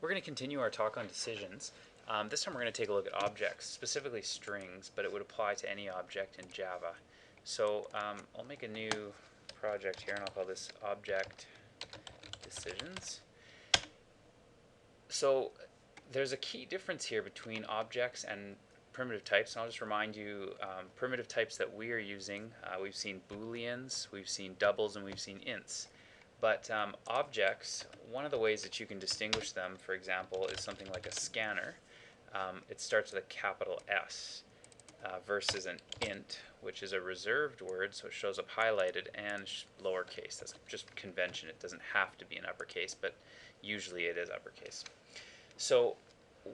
We're going to continue our talk on decisions. This time we're going to take a look at objects, specifically strings, but it would apply to any object in Java. So I'll make a new project here and I'll call this object decisions. So there's a key difference here between objects and primitive types, and I'll just remind you primitive types that we are using. We've seen booleans, we've seen doubles, and we've seen ints. But objects, one of the ways that you can distinguish them, for example, is something like a scanner. It starts with a capital S versus an int, which is a reserved word, so it shows up highlighted and lowercase. That's just convention. It doesn't have to be in uppercase, but usually it is uppercase. So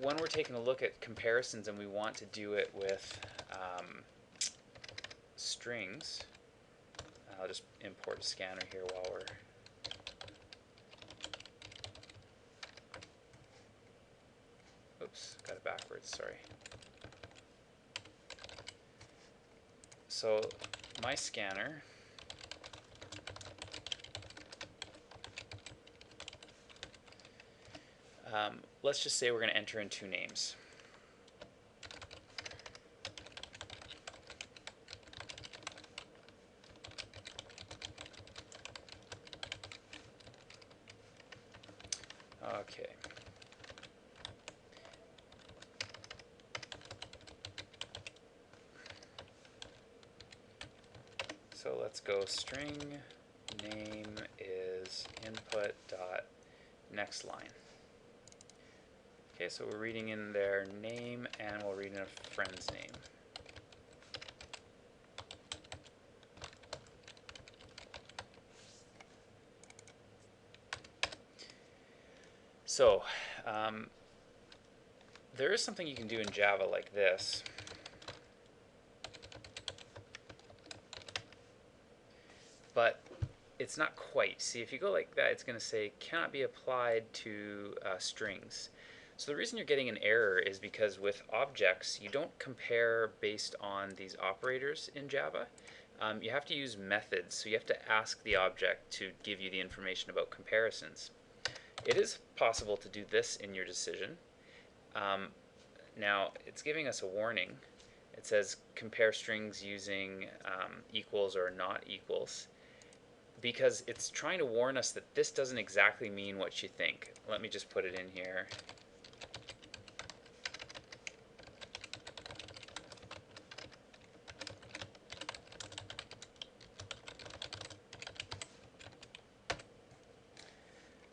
when we're taking a look at comparisons and we want to do it with strings, I'll just import a scanner here while we're oops, got it backwards, sorry. So my scanner let's just say we're going to enter in two names. Okay. So let's go string name is input dot next line. Okay, so we're reading in their name and we'll read in a friend's name. So there is something you can do in Java like this. But it's not quite. See, if you go like that, it's going to say cannot be applied to strings. So the reason you're getting an error is because with objects, you don't compare based on these operators in Java. You have to use methods, so you have to ask the object to give you the information about comparisons. It is possible to do this in your decision. Now, it's giving us a warning. It says compare strings using equals or not equals, because it's trying to warn us that this doesn't exactly mean what you think. Let me just put it in here.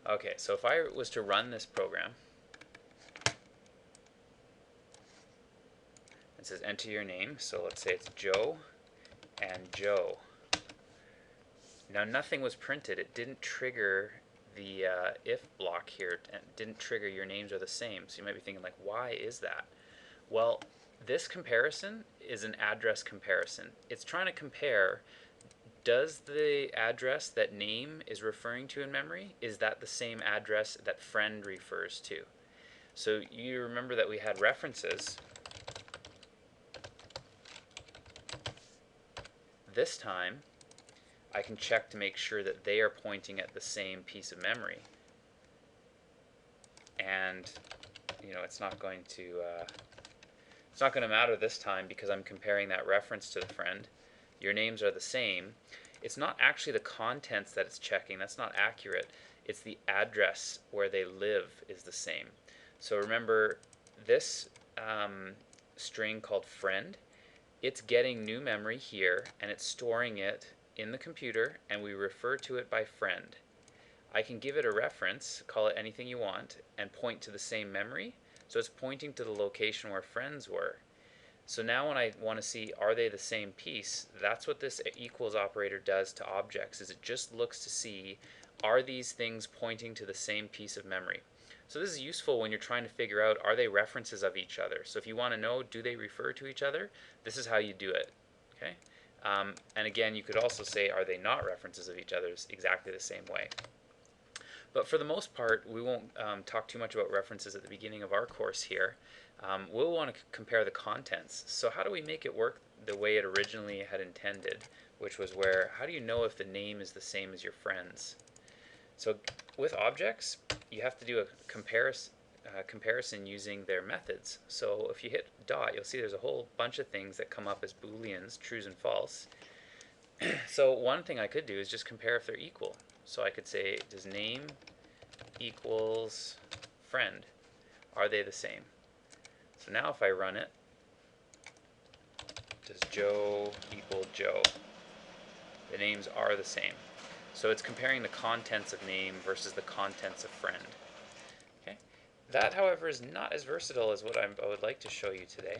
Okay, so if I was to run this program, it says enter your name, so let's say it's Joe and Joe. Now nothing was printed. It didn't trigger the if block here, and didn't trigger your names are the same. So you might be thinking like, why is that? Well, this comparison is an address comparison. It's trying to compare, does the address that name is referring to in memory, is that the same address that friend refers to? So you remember that we had references. This time, I can check to make sure that they are pointing at the same piece of memory. And you know, it's not going to matter this time because I'm comparing that reference to the friend. Your names are the same. It's not actually the contents that it's checking. That's not accurate. It's the address where they live is the same. So remember this string called friend, it's getting new memory here and it's storing it in the computer and we refer to it by friend. I can give it a reference, call it anything you want, and point to the same memory. So it's pointing to the location where friends were. So now when I want to see are they the same piece, that's what this equals operator does to objects, is it just looks to see are these things pointing to the same piece of memory. So this is useful when you're trying to figure out are they references of each other. So if you want to know do they refer to each other, this is how you do it. Okay? And again, you could also say are they not references of each other, exactly the same way. But for the most part, we won't talk too much about references at the beginning of our course here. We'll want to compare the contents. So how do we make it work the way it originally had intended, which was where, how do you know if the name is the same as your friend's? So with objects, you have to do a comparison using their methods. So if you hit dot, you'll see there's a whole bunch of things that come up as booleans, trues and false. So one thing I could do is just compare if they're equal. So I could say, does name equals friend? Are they the same? So now if I run it, does Joe equal Joe? The names are the same. So it's comparing the contents of name versus the contents of friend. Okay. That, however, is not as versatile as what I would like to show you today.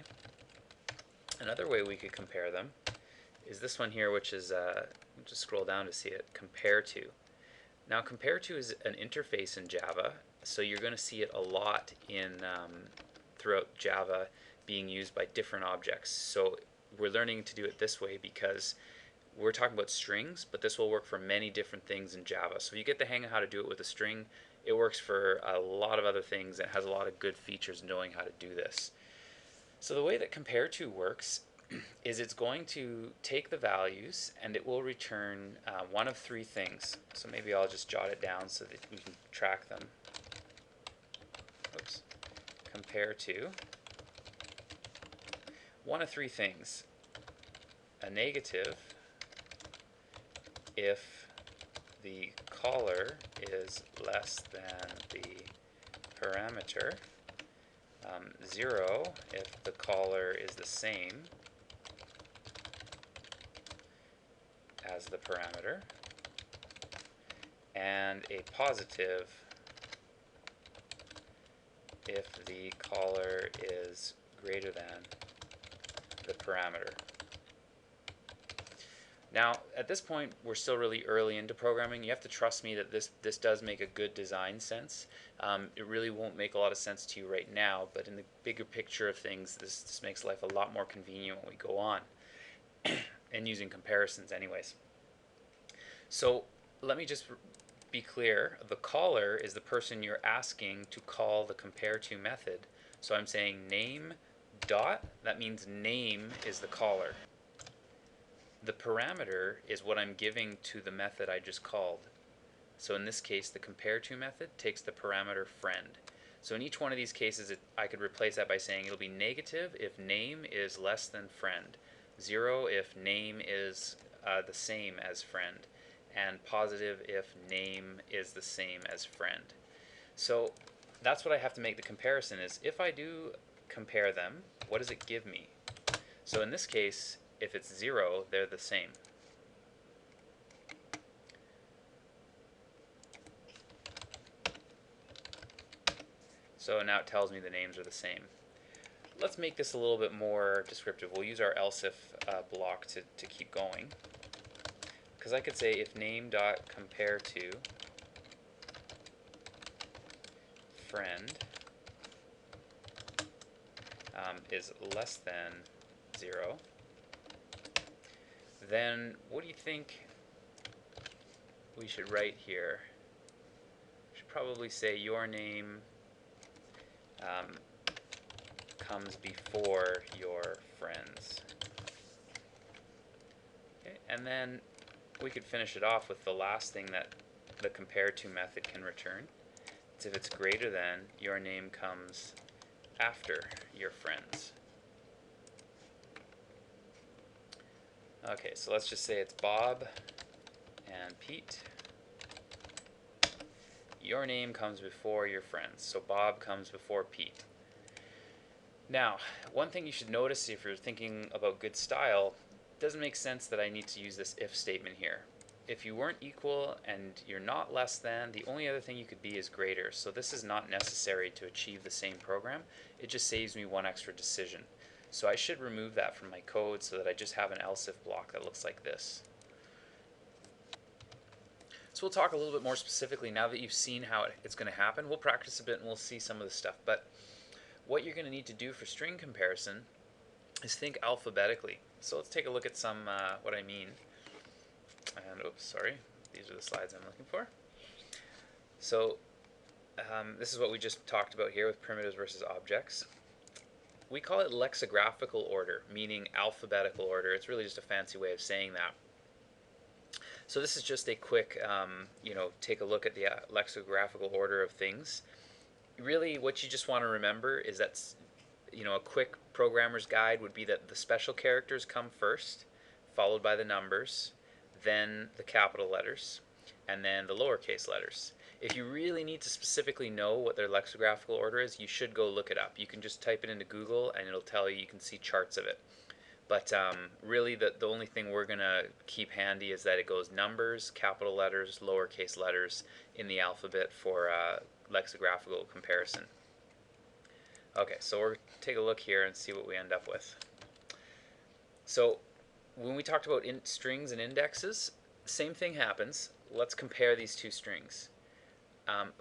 Another way we could compare them is this one here, which is, just scroll down to see it, compare to. Now, compare to is an interface in Java, so you're going to see it a lot in throughout Java being used by different objects. So we're learning to do it this way because we're talking about strings, but this will work for many different things in Java. So you get the hang of how to do it with a string. It works for a lot of other things. It has a lot of good features knowing how to do this. So the way that compare to works is it's going to take the values and it will return one of three things. So maybe I'll just jot it down so that we can track them. Oops. Compare to one of three things. A negative if the caller is less than the parameter. 0 if the caller is the same as the parameter, and a positive if the caller is greater than the parameter. Now, at this point, we're still really early into programming. You have to trust me that this does make a good design sense. It really won't make a lot of sense to you right now, but in the bigger picture of things, this makes life a lot more convenient when we go on, and using comparisons anyways. So let me just be clear. The caller is the person you're asking to call the compare to method. So I'm saying name dot, that means name is the caller. The parameter is what I'm giving to the method I just called. So in this case, the compare to method takes the parameter friend. So in each one of these cases, I could replace that by saying it'll be negative if name is less than friend, 0 if name is the same as friend, and positive if name is the same as friend. So that's what I have to make the comparison is, if I do compare them, what does it give me? So in this case, if it's 0, they're the same. So now it tells me the names are the same. Let's make this a little bit more descriptive. We'll use our else if block to keep going. Because I could say if name dot compare to friend is less than 0, then what do you think we should write here? We should probably say your name comes before your friends. Okay, and then we could finish it off with the last thing that the compare to method can return. It's if it's greater than, your name comes after your friends. Okay, so let's just say it's Bob and Pete. Your name comes before your friends, so Bob comes before Pete. Now, one thing you should notice if you're thinking about good style, it doesn't make sense that I need to use this if statement here. If you weren't equal and you're not less than, the only other thing you could be is greater. So this is not necessary to achieve the same program. It just saves me one extra decision. So I should remove that from my code so that I just have an else if block that looks like this. So we'll talk a little bit more specifically now that you've seen how it's going to happen. We'll practice a bit and we'll see some of the stuff. But what you're going to need to do for string comparison is think alphabetically. So let's take a look at some what I mean. And oops, sorry, these are the slides I'm looking for. So this is what we just talked about here with primitives versus objects. We call it lexicographical order, meaning alphabetical order. It's really just a fancy way of saying that. So this is just a quick, take a look at the lexicographical order of things. really what you just want to remember is that, a quick programmer's guide would be that the special characters come first, followed by the numbers, then the capital letters, and then the lowercase letters. If you really need to specifically know what their lexicographical order is, you should go look it up. You can just type it into Google and it'll tell you. You can see charts of it. But really, the only thing we're going to keep handy is that it goes numbers, capital letters, lowercase letters in the alphabet for lexicographical comparison. Okay, so we're going to take a look here and see what we end up with. So when we talked about strings and indexes, same thing happens. Let's compare these two strings.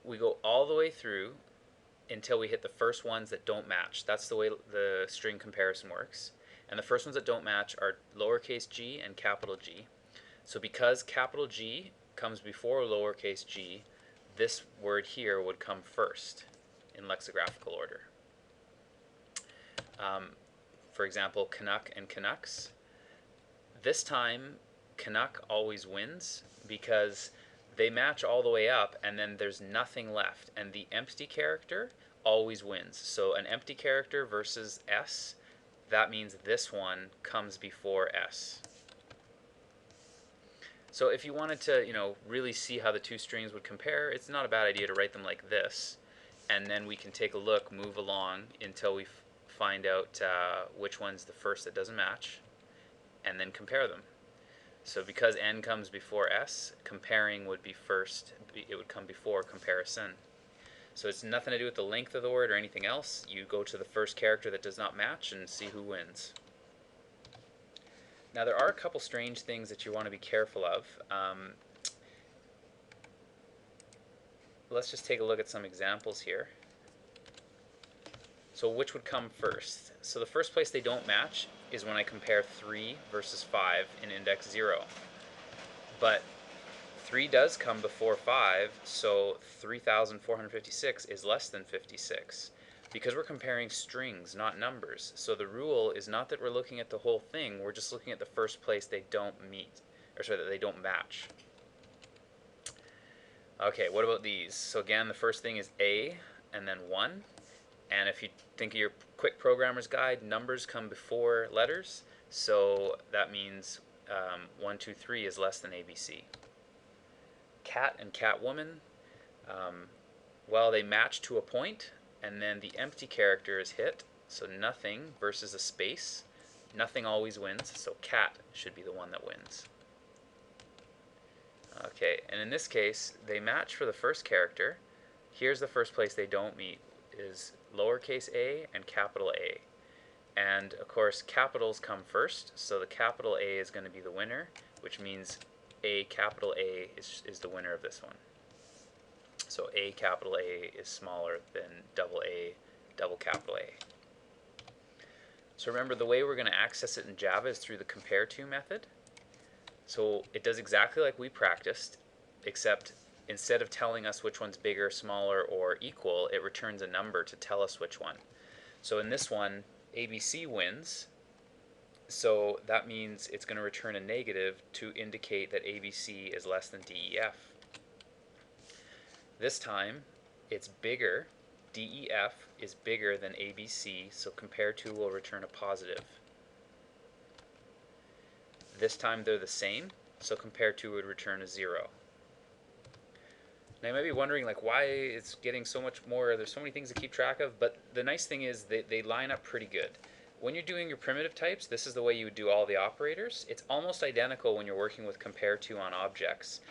We go all the way through until we hit the first ones that don't match. That's the way the string comparison works. And the first ones that don't match are lowercase g and capital G. So because capital G comes before lowercase g, this word here would come first in lexicographical order. For example, Canuck and Canucks. This time, Canuck always wins because they match all the way up and then there's nothing left. And the empty character always wins. So an empty character versus S, that means this one comes before S. So if you wanted to, really see how the two strings would compare, it's not a bad idea to write them like this. And then we can take a look, move along until we find out which one's the first that doesn't match, and then compare them. So because N comes before S, comparing would be first. It would come before comparison. So it's nothing to do with the length of the word or anything else. You go to the first character that does not match and see who wins. Now there are a couple strange things that you want to be careful of. Let's just take a look at some examples here. So which would come first? So the first place they don't match is when I compare 3 versus 5 in index 0. But 3 does come before 5, so 3,456 is less than 56. Because we're comparing strings, not numbers. So the rule is not that we're looking at the whole thing, we're just looking at the first place they don't meet, or sorry, that they don't match. Okay, what about these? So again, the first thing is A, and then 1. And if you think of your quick programmer's guide, numbers come before letters, so that means 1, 2, 3 is less than ABC. Cat and Catwoman, well, they match to a point, and then the empty character is hit, so nothing versus a space. Nothing always wins, so cat should be the one that wins. Okay, and in this case, they match for the first character. Here's the first place they don't meet, is lowercase a and capital A. And of course, capitals come first, so the capital A is going to be the winner, which means A capital A is the winner of this one. So A capital A is smaller than double A double capital A. So remember, the way we're going to access it in Java is through the Compareto method. So it does exactly like we practiced, except instead of telling us which one's bigger, smaller, or equal, it returns a number to tell us which one. So in this one, ABC wins, so that means it's going to return a negative to indicate that ABC is less than DEF. This time, it's bigger. DEF is bigger than ABC, so Compareto will return a positive. This time they're the same, so Compareto would return a 0. Now you might be wondering, like, why it's getting so much more. There's so many things to keep track of, but the nice thing is they line up pretty good. When you're doing your primitive types, this is the way you would do all the operators. It's almost identical when you're working with Compareto on objects.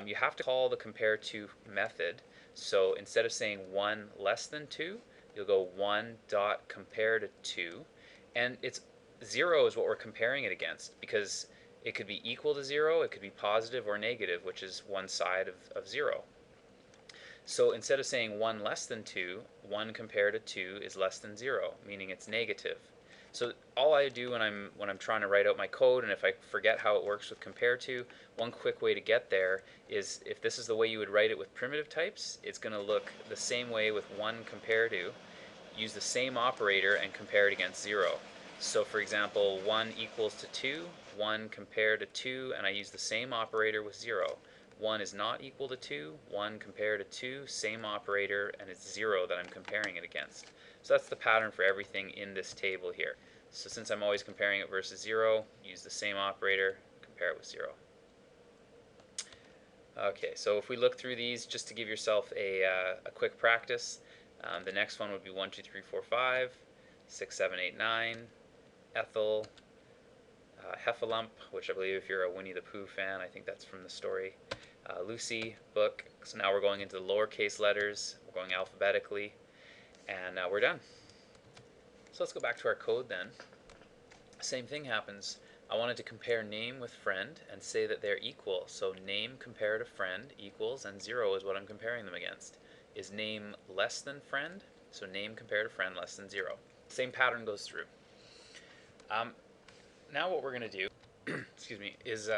You have to call the Compareto method. So instead of saying 1 less than 2, you'll go 1 dot compare to 2. And it's 0 is what we're comparing it against, because it could be equal to 0, it could be positive or negative, which is one side of 0. So instead of saying 1 less than 2, 1 compared to 2 is less than 0, meaning it's negative. So all I do when I'm trying to write out my code, and if I forget how it works with Compareto, one quick way to get there is, if this is the way you would write it with primitive types, it's going to look the same way with 1 Compareto. Use the same operator and compare it against 0. So for example, 1 equals to 2, 1 compared to 2, and I use the same operator with 0. 1 is not equal to 2, 1 compared to 2, same operator, and it's 0 that I'm comparing it against. So that's the pattern for everything in this table here. So since I'm always comparing it versus 0, use the same operator, compare it with 0. Okay, so if we look through these, just to give yourself a quick practice, the next one would be 1, 2, 3, 4, 5, 6, 7, 8, 9, Ethel, Heffalump, which I believe if you're a Winnie the Pooh fan, I think that's from the story. Lucy, book. So now we're going into the lowercase letters. We're going alphabetically, and we're done. So let's go back to our code then. Same thing happens. I wanted to compare name with friend and say that they're equal. So name compared to friend equals, and 0 is what I'm comparing them against. Is name less than friend? So name compared to friend less than 0. Same pattern goes through. Now what we're going to do excuse me, is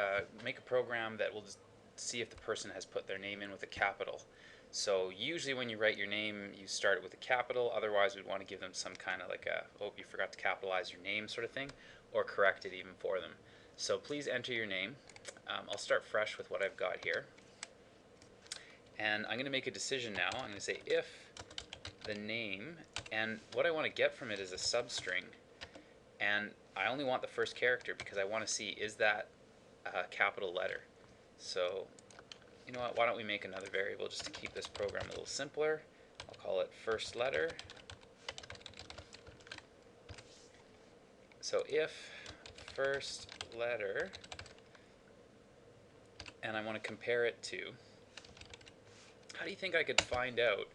make a program that will just see if the person has put their name in with a capital. So usually when you write your name, you start it with a capital. Otherwise, we'd want to give them some kind of like a, oh, you forgot to capitalize your name sort of thing, or correct it even for them. So please enter your name. I'll start fresh with what I've got here. And I'm going to make a decision now. I'm going to say if the name, and what I want to get from it is a substring. And I only want the first character because I want to see, is that a capital letter? So, you know what, why don't we make another variable just to keep this program a little simpler. I'll call it first letter. So if first letter, and I want to compare it to, how do you think I could find out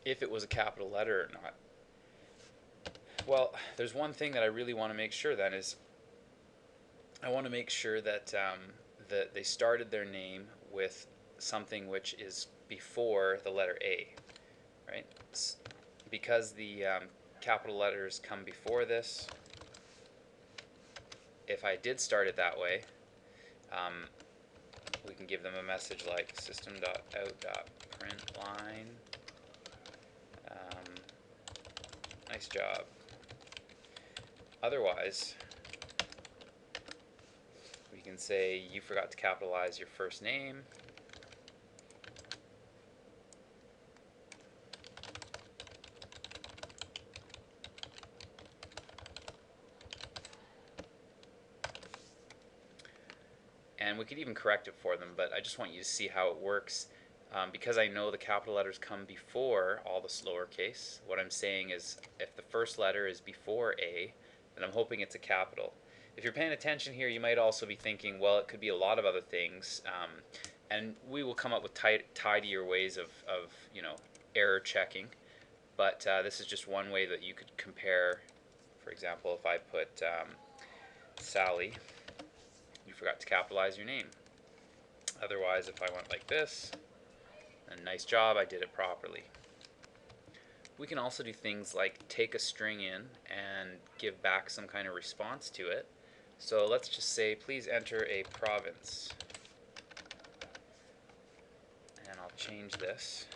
if it was a capital letter or not? Well, there's one thing that I really want to make sure then is I want to make sure that that they started their name with something which is before the letter A, right? Because the capital letters come before this, if I did start it that way, we can give them a message like system.out.println, nice job. Otherwise, we can say you forgot to capitalize your first name. And we could even correct it for them, but I just want you to see how it works. Because I know the capital letters come before all the lowercase, what I'm saying is if the first letter is before A, then I'm hoping it's a capital. If you're paying attention here, you might also be thinking, well, it could be a lot of other things, and we will come up with tidier ways of you know, error checking. But this is just one way that you could compare. For example, if I put Sally, you forgot to capitalize your name. Otherwise, if I went like this, and nice job, I did it properly. We can also do things like take a string in and give back some kind of response to it. So let's just say, please enter a province. And I'll change this.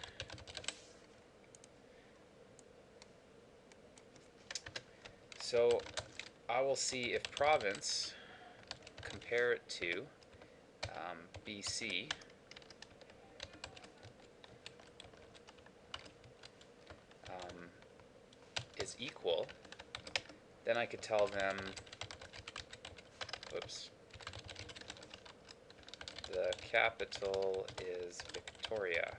So I will see if province, compare it to BC, is equal, then I could tell them, whoops, the capital is Victoria.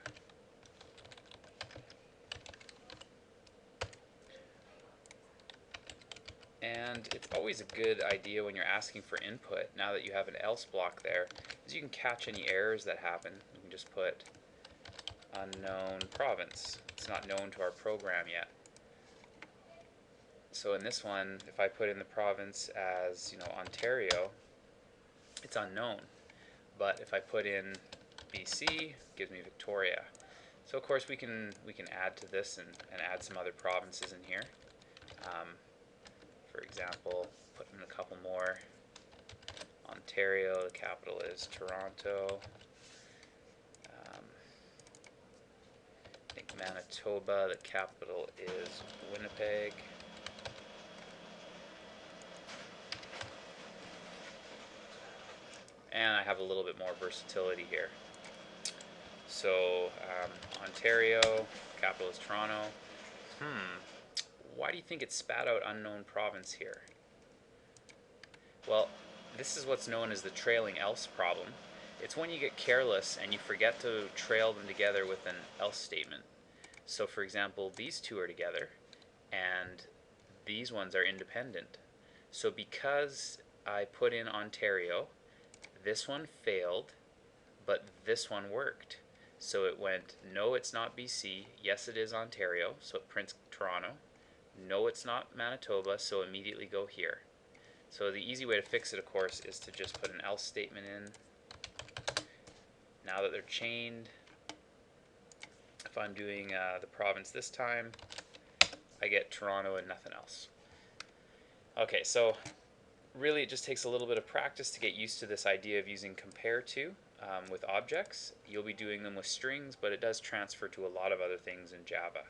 And it's always a good idea when you're asking for input, now that you have an else block there, is you can catch any errors that happen. You can just put unknown province. It's not known to our program yet. So in this one, if I put in the province as, you know, Ontario, it's unknown. But if I put in BC, it gives me Victoria. So of course we can add to this and add some other provinces in here. For example, put in a couple more. Ontario, the capital is Toronto. I think Manitoba, the capital is Winnipeg. And I have a little bit more versatility here. So Ontario, capital is Toronto. Why do you think it spat out unknown province here? Well, this is what's known as the trailing else problem. It's when you get careless and you forget to trail them together with an else statement. So for example, these two are together and these ones are independent. So because I put in Ontario, this one failed, but this one worked. So it went, no, it's not BC. Yes, it is Ontario. So it prints Toronto. No, it's not Manitoba. So immediately go here. So the easy way to fix it, of course, is to just put an else statement in. Now that they're chained, if I'm doing the province this time, I get Toronto and nothing else. Okay, so really it just takes a little bit of practice to get used to this idea of using compare to with objects. You'll be doing them with strings, but it does transfer to a lot of other things in Java.